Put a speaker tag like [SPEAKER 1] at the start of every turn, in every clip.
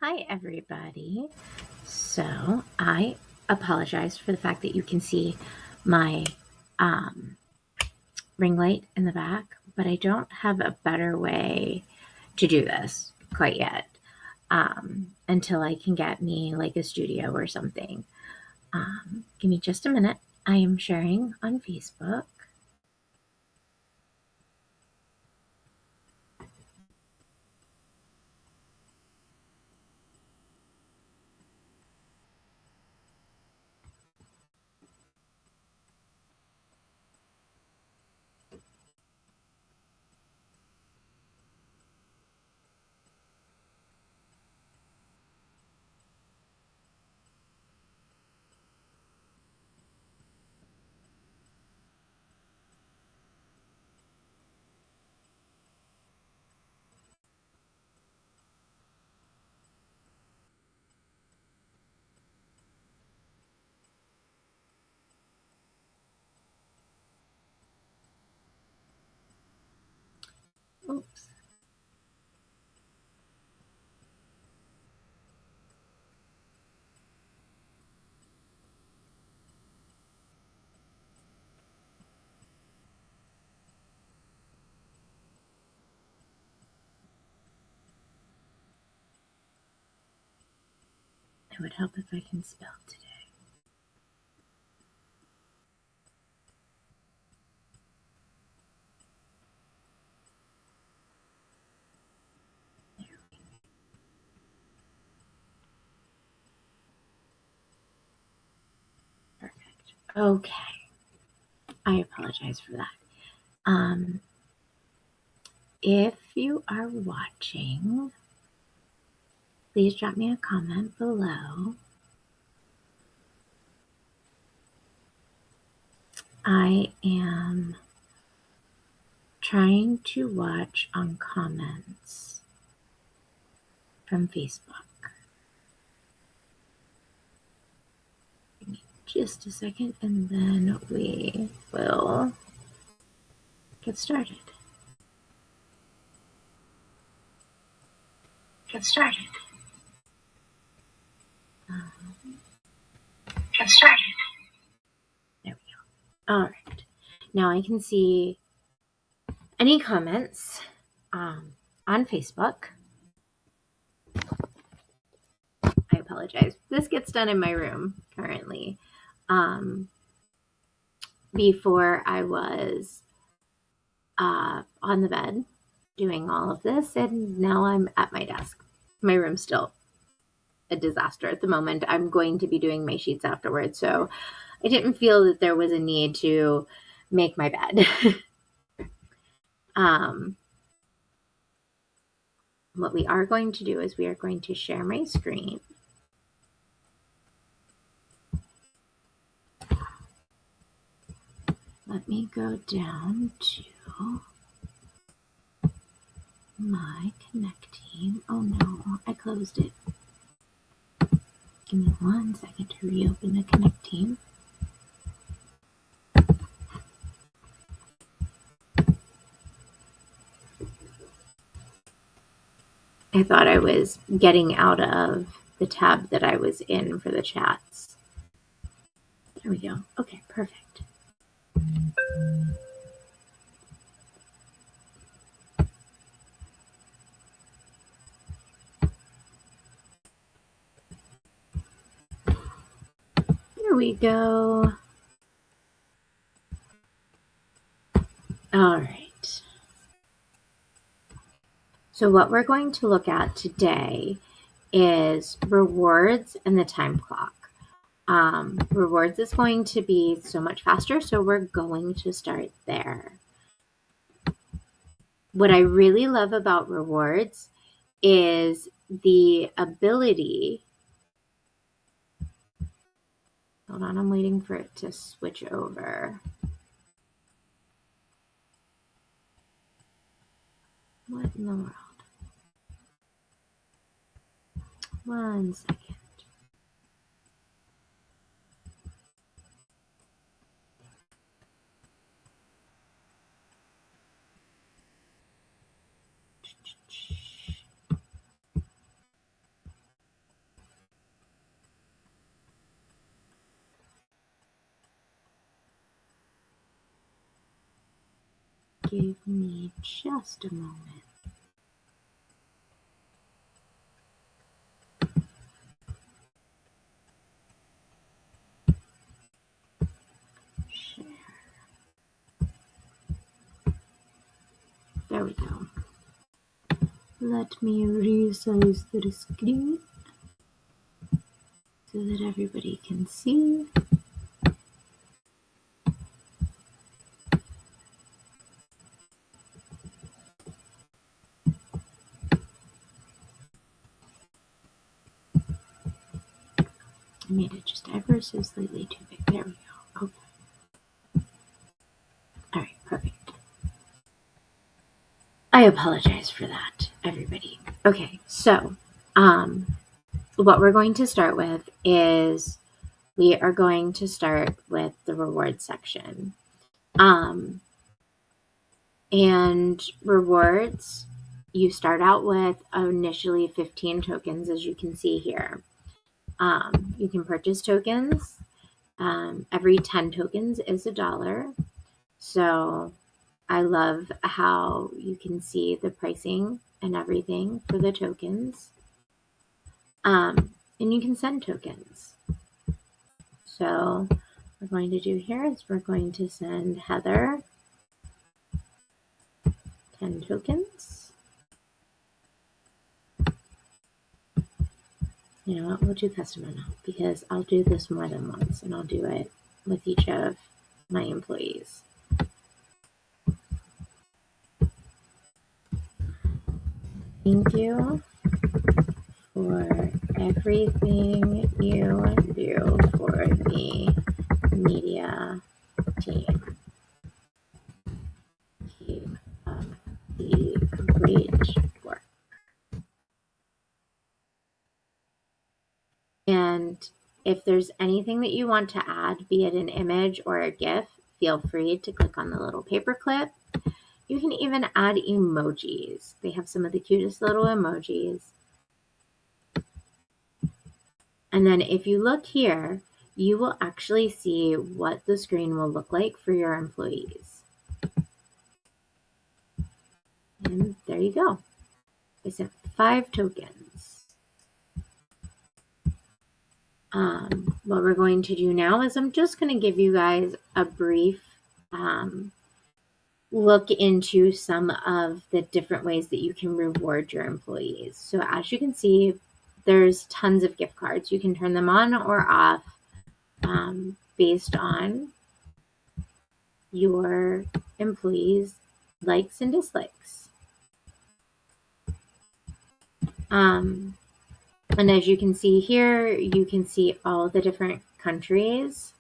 [SPEAKER 1] Hi, everybody. So I apologize for the fact that you can see my um, ring light in the back, but I don't have a better way to do this quite yet until I can get me like a studio or something. Give me just a minute. I am sharing on Facebook. Oops. It would help if I can spell today. Perfect. Okay. I apologize for that. If you are watching, please drop me a comment below. I am trying to watch on comments from Facebook. Give me just a second and then we will get started. Get started. Get started. There we go. All right. Now I can see any comments on Facebook. I apologize. This gets done in my room currently. Before I was on the bed doing all of this, and now I'm at my desk. My room's still a disaster at the moment. I'm going to be doing my sheets afterwards, so I didn't feel that there was a need to make my bed. What we are going to do is we are going to share my screen. Let me go down to my Connecteam. Oh no, I closed it. Give me 1 second to reopen the Connecteam. I thought I was getting out of the tab that I was in for the chats. There we go. Okay, perfect. There we go. All right. So what we're going to look at today is rewards and the time clock. Rewards is going to be so much faster, so we're going to start there. What I really love about rewards is the ability. Hold on, I'm waiting for it to switch over. What in the world? 1 second. Give me just a moment. Share. There we go. Let me resize the screen so that everybody can see. I made it just ever so slightly too big. There we go. Okay. All right, perfect. I apologize for that, everybody. Okay, so what we're going to start with is we are going to start with the rewards section. And rewards, you start out with initially 15 tokens, as you can see here. You can purchase tokens. Every 10 tokens is $1. So I love how you can see the pricing and everything for the tokens. And you can send tokens. So what we're going to do here is we're going to send Heather 10 tokens. You know what, we'll do custom amount because I'll do this more than once and I'll do it with each of my employees. Thank you for everything you do for the media team. Keep up the great work. And if there's anything that you want to add, be it an image or a GIF, feel free to click on the little paperclip. You can even add emojis. They have some of the cutest little emojis. And then if you look here, you will actually see what the screen will look like for your employees. And there you go. I sent 5 tokens. What we're going to do now is I'm just going to give you guys a brief look into some of the different ways that you can reward your employees. So as you can see, there's tons of gift cards. You can turn them on or off based on your employees' likes and dislikes. And as you can see here, you can see all the different countries,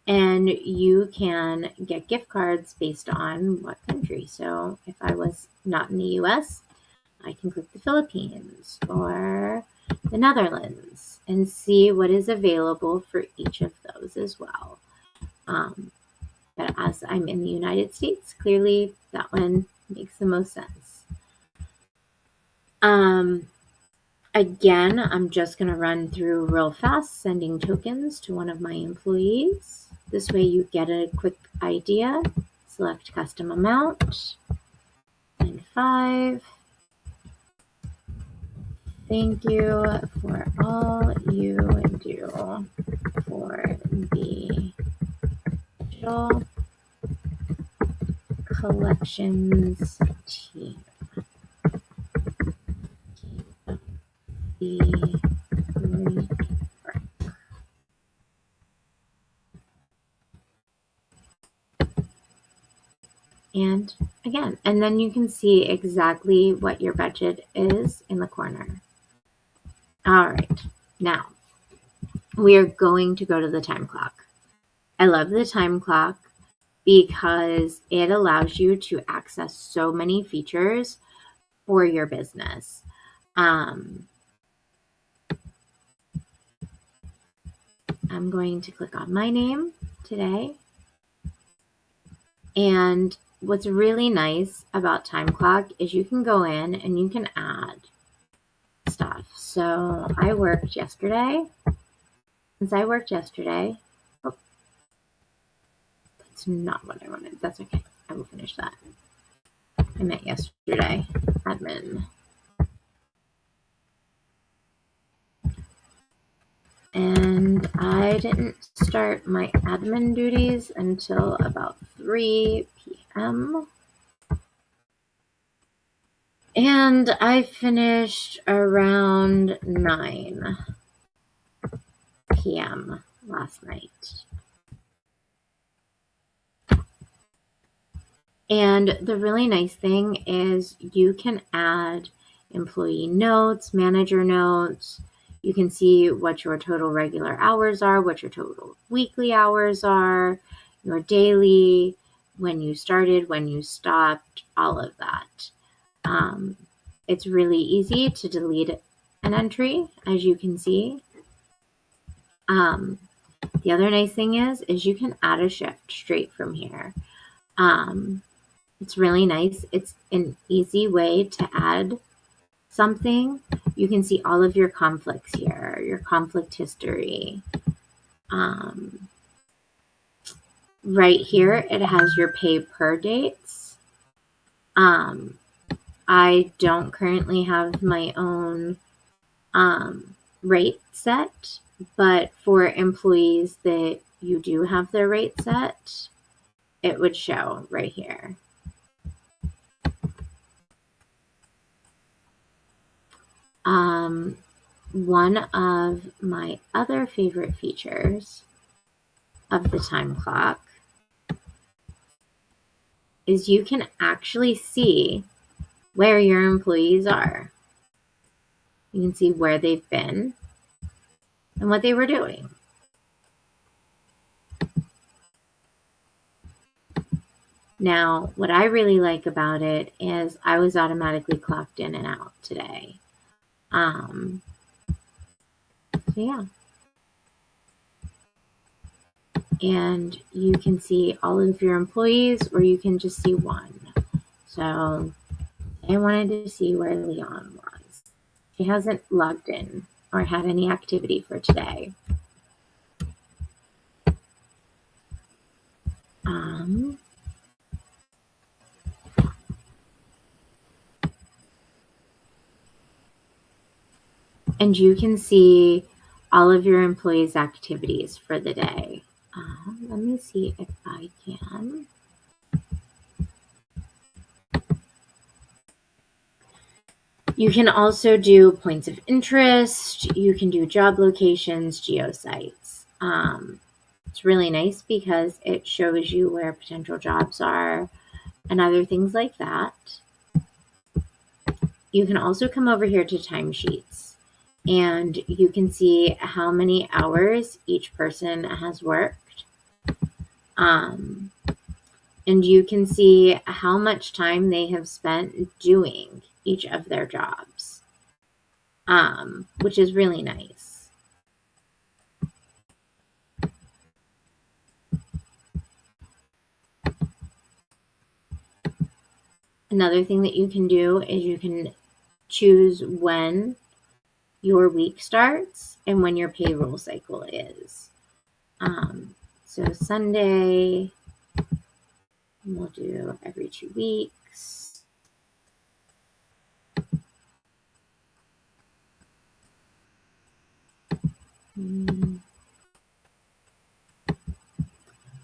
[SPEAKER 1] and you can get gift cards based on what country. So if I was not in the US, I can click the Philippines or the Netherlands and see what is available for each of those as well. But as I'm in the United States, clearly that one makes the most sense. Again, I'm just going to run through real fast, sending tokens to one of my employees. This way you get a quick idea. Select custom amount and 5. Thank you for all you do for the digital collections team. The great work. And again, and then you can see exactly what your budget is in the corner. All right, now we are going to go to the time clock. I love the time clock because it allows you to access so many features for your business. I'm going to click on my name today. And what's really nice about time clock is you can go in and you can add stuff. So I worked yesterday. Since I worked yesterday, oh, that's not what I wanted. That's okay. I will finish that. I meant yesterday. Admin. And I didn't start my admin duties until about 3 p.m. And I finished around 9 p.m. last night. And the really nice thing is you can add employee notes, manager notes. You can see what your total regular hours are, what your total weekly hours are, your daily, when you started, when you stopped, all of that. It's really easy to delete an entry, as you can see. The other nice thing is you can add a shift straight from here. It's really nice. It's an easy way to add something. You can see all of your conflicts here, your conflict history. Right here, it has your pay per dates. I don't currently have my own rate set, but for employees that you do have their rate set, it would show right here. One of my other favorite features of the time clock is you can actually see where your employees are. You can see where they've been and what they were doing. Now, what I really like about it is I was automatically clocked in and out today. So yeah. And you can see all of your employees, or you can just see one. So I wanted to see where Leon was. She hasn't logged in or had any activity for today. And you can see all of your employees' activities for the day. Let me see if I can. You can also do points of interest. You can do job locations, geosites. It's really nice because it shows you where potential jobs are and other things like that. You can also come over here to timesheets, and you can see how many hours each person has worked. And you can see how much time they have spent doing each of their jobs, which is really nice. Another thing that you can do is you can choose when your week starts and when your payroll cycle is. So Sunday, we'll do every 2 weeks. I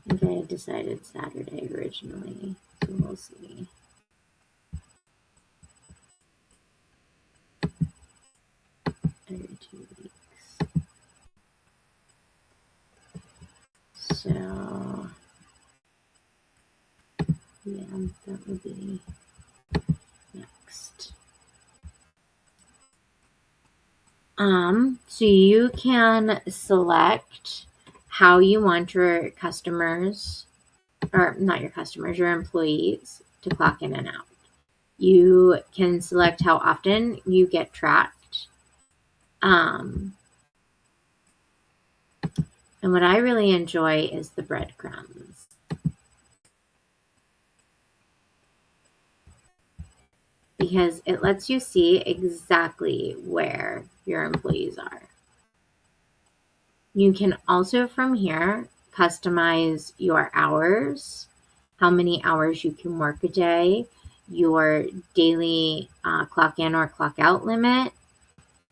[SPEAKER 1] think I had decided Saturday originally, so we'll see. Every 2 weeks. So, yeah, that would be next. So you can select how you want your customers, or not your customers, your employees to clock in and out. You can select how often you get tracked. And what I really enjoy is the breadcrumbs. Because it lets you see exactly where your employees are. You can also from here customize your hours how many hours you can work a day, your daily clock in or clock out limit.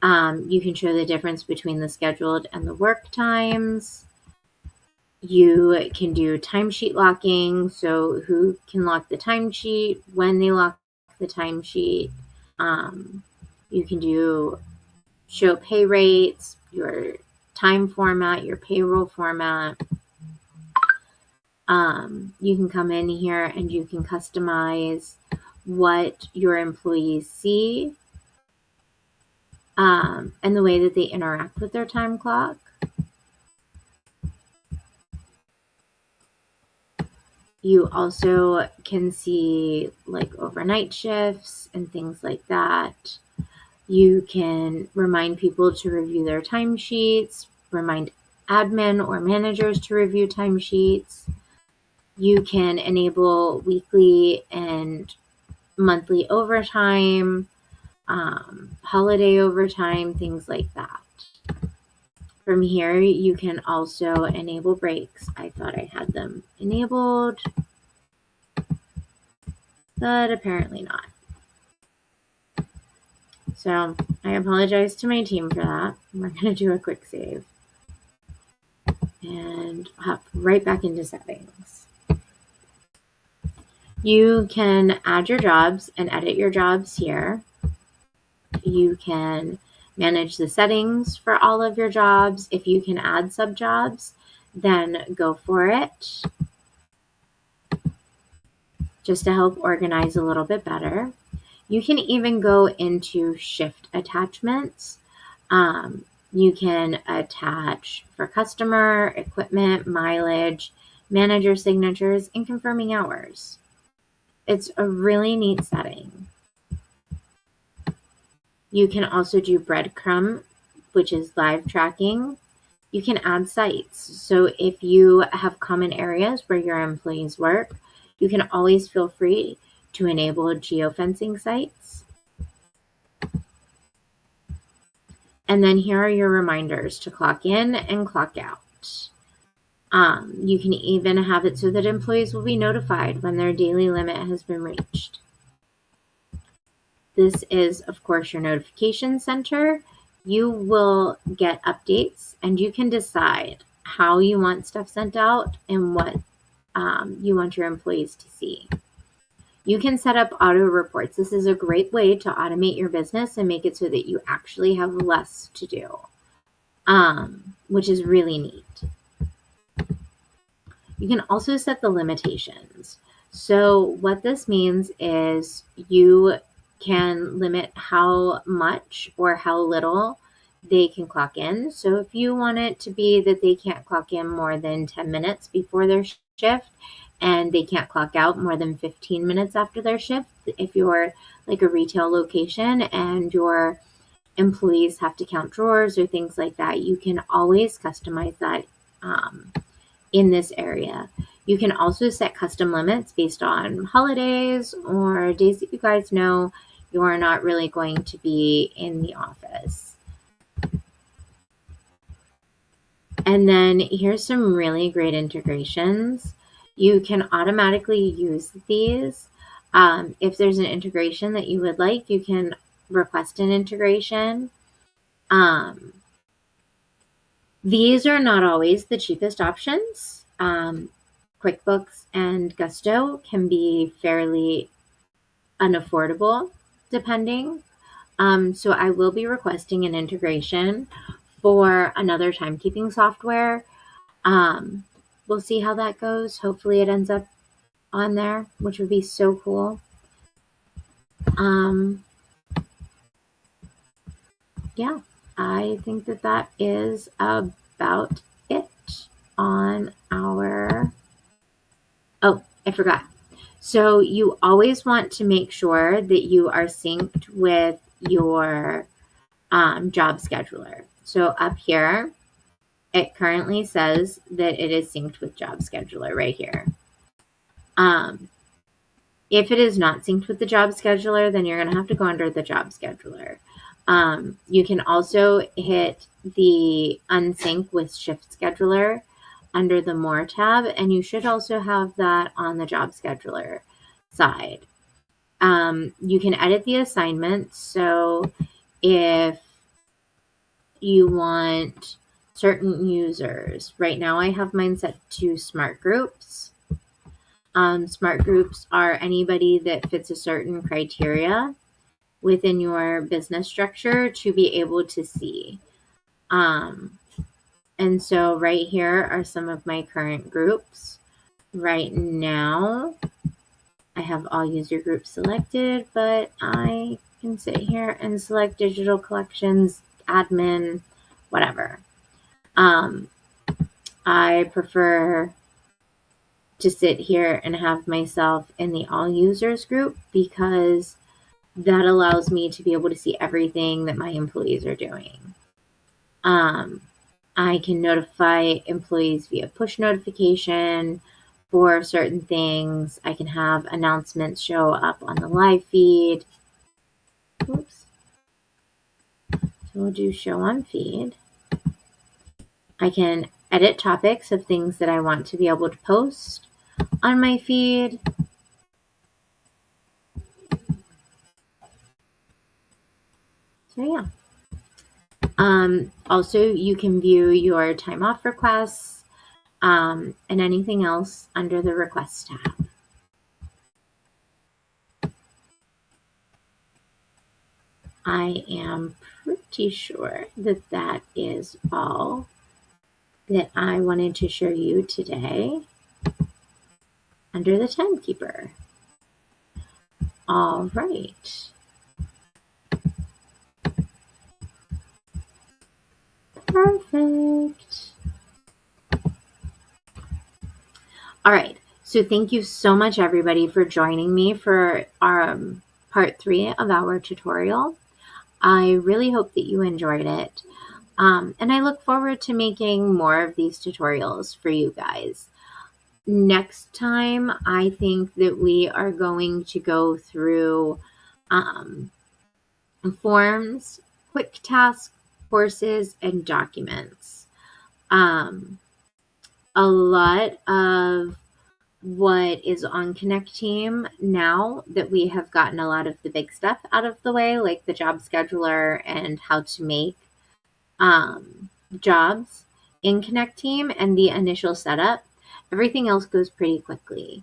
[SPEAKER 1] You can show the difference between the scheduled and the work times. You can do timesheet locking, so who can lock the timesheet, when they lock the timesheet. You can show pay rates, your time format, your payroll format. You can come in here and you can customize what your employees see and the way that they interact with their time clock. You also can see like overnight shifts and things like that. You can remind people to review their timesheets, remind admin or managers to review timesheets. You can enable weekly and monthly overtime, holiday overtime, things like that. From here, you can also enable breaks. I thought I had them enabled, but apparently not. So I apologize to my team for that. We're going to do a quick save and hop right back into settings. You can add your jobs and edit your jobs here. You can manage the settings for all of your jobs. If you can add sub jobs, then go for it, just to help organize a little bit better. You can even go into shift attachments. You can attach for customer, equipment, mileage, manager signatures, and confirming hours. It's a really neat setting. You can also do breadcrumb, which is live tracking. You can add sites. So if you have common areas where your employees work, you can always feel free to enable geofencing sites. And then here are your reminders to clock in and clock out. You can even have it so that employees will be notified when their daily limit has been reached. This is, of course, your notification center. You will get updates and you can decide how you want stuff sent out and what you want your employees to see. You can set up auto reports. This is a great way to automate your business and make it so that you actually have less to do, which is really neat. You can also set the limitations. So what this means is you can limit how much or how little they can clock in. So if you want it to be that they can't clock in more than 10 minutes before their shift and they can't clock out more than 15 minutes after their shift, if you're like a retail location and your employees have to count drawers or things like that, you can always customize that in this area. You can also set custom limits based on holidays or days that you guys know you're not really going to be in the office. And then here's some really great integrations. You can automatically use these. If there's an integration that you would like, you can request an integration. These are not always the cheapest options. QuickBooks and Gusto can be fairly unaffordable depending. So I will be requesting an integration for another timekeeping software. We'll see how that goes. Hopefully it ends up on there, which would be so cool. Yeah, I think that is about it on our... Oh, I forgot. So you always want to make sure that you are synced with your job scheduler. So up here, it currently says that it is synced with job scheduler right here. If it is not synced with the job scheduler, then you're going to have to go under the job scheduler. You can also hit the unsync with shift scheduler. under the More tab, and you should also have that on the job scheduler side. You can edit the assignments. So if you want certain users, right now I have mine set to smart groups. Smart groups are anybody that fits a certain criteria within your business structure to be able to see. And so right here are some of my current groups. Right now, I have all user groups selected, but I can sit here and select digital collections, admin, whatever. I prefer to sit here and have myself in the all users group because that allows me to be able to see everything that my employees are doing. I can notify employees via push notification for certain things. I can have announcements show up on the live feed. Oops. So we'll do show on feed. I can edit topics of things that I want to be able to post on my feed. So yeah. Also, you can view your time off requests and anything else under the request tab. I am pretty sure that that is all that I wanted to show you today under the timekeeper. All right. Perfect. All right. So thank you so much, everybody, for joining me for our part 3 of our tutorial. I really hope that you enjoyed it. And I look forward to making more of these tutorials for you guys. Next time, I think that we are going to go through forms, quick tasks, courses, and documents. A lot of what is on Connecteam now that we have gotten a lot of the big stuff out of the way, like the job scheduler and how to make jobs in Connecteam and the initial setup, everything else goes pretty quickly.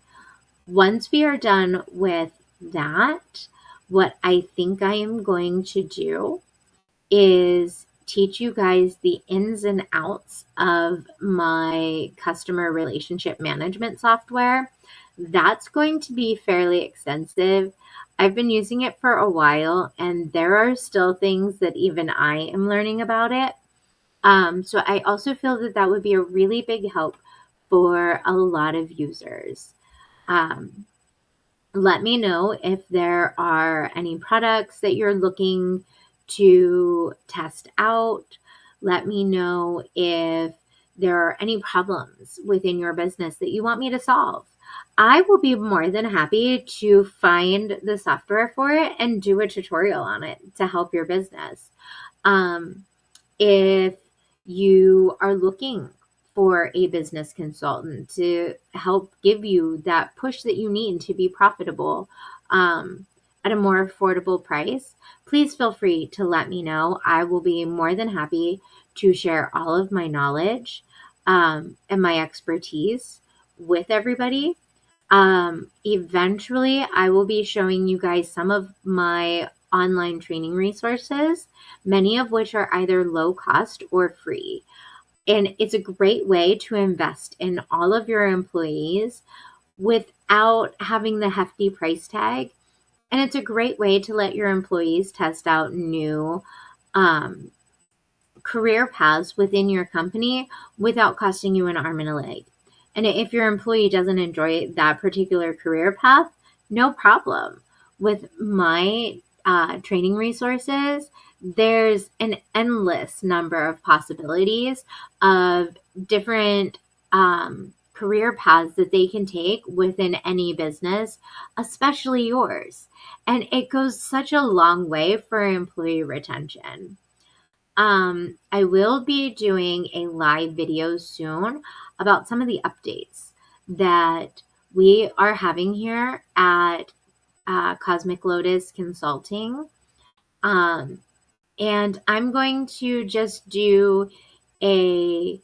[SPEAKER 1] Once we are done with that, what I think I am going to do is teach you guys the ins and outs of my customer relationship management software. That's going to be fairly extensive. I've been using it for a while, and there are still things that even I am learning about it. So I also feel that that would be a really big help for a lot of users. Let me know if there are any products that you're looking to test out. Let me know if there are any problems within your business that you want me to solve. I will be more than happy to find the software for it and do a tutorial on it to help your business. If you are looking for a business consultant to help give you that push that you need to be profitable at a more affordable price, please feel free to let me know. I will be more than happy to share all of my knowledge and my expertise with everybody. Eventually, I will be showing you guys some of my online training resources, many of which are either low cost or free. And it's a great way to invest in all of your employees without having the hefty price tag. And it's a great way to let your employees test out new career paths within your company without costing you an arm and a leg. And if your employee doesn't enjoy that particular career path, no problem. With my training resources, there's an endless number of possibilities of different career paths that they can take within any business, especially yours. And it goes such a long way for employee retention. I will be doing a live video soon about some of the updates that we are having here at Cosmic Lotus Consulting. And I'm going to just do a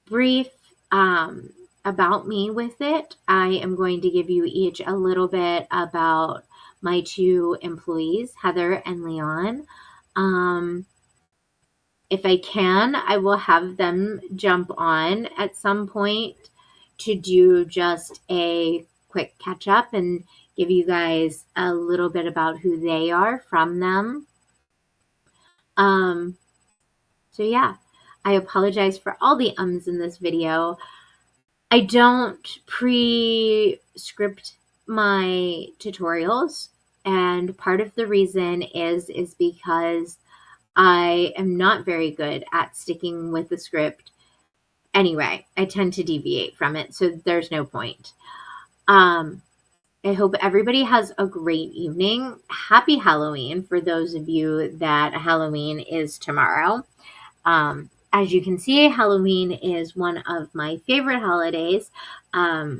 [SPEAKER 1] brief about me with it. I am going to give you each a little bit about my two employees, Heather and Leon. If I can, I will have them jump on at some point to do just a quick catch up and give you guys a little bit about who they are from them. So yeah, I apologize for all the ums in this video. I don't pre-script my tutorials, and part of the reason is because I am not very good at sticking with the script. Anyway, I tend to deviate from it, so there's no point. I hope everybody has a great evening. Happy Halloween for those of you that Halloween is tomorrow. As you can see, Halloween is one of my favorite holidays. I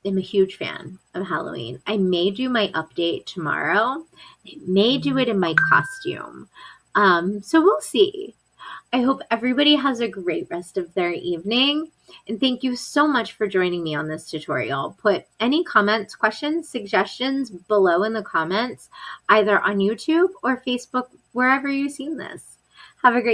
[SPEAKER 1] am a huge fan of Halloween. I may do my update tomorrow. I may do it in my costume. So we'll see. I hope everybody has a great rest of their evening. And thank you so much for joining me on this tutorial. Put any comments, questions, suggestions below in the comments, either on YouTube or Facebook, wherever you've seen this. Have a great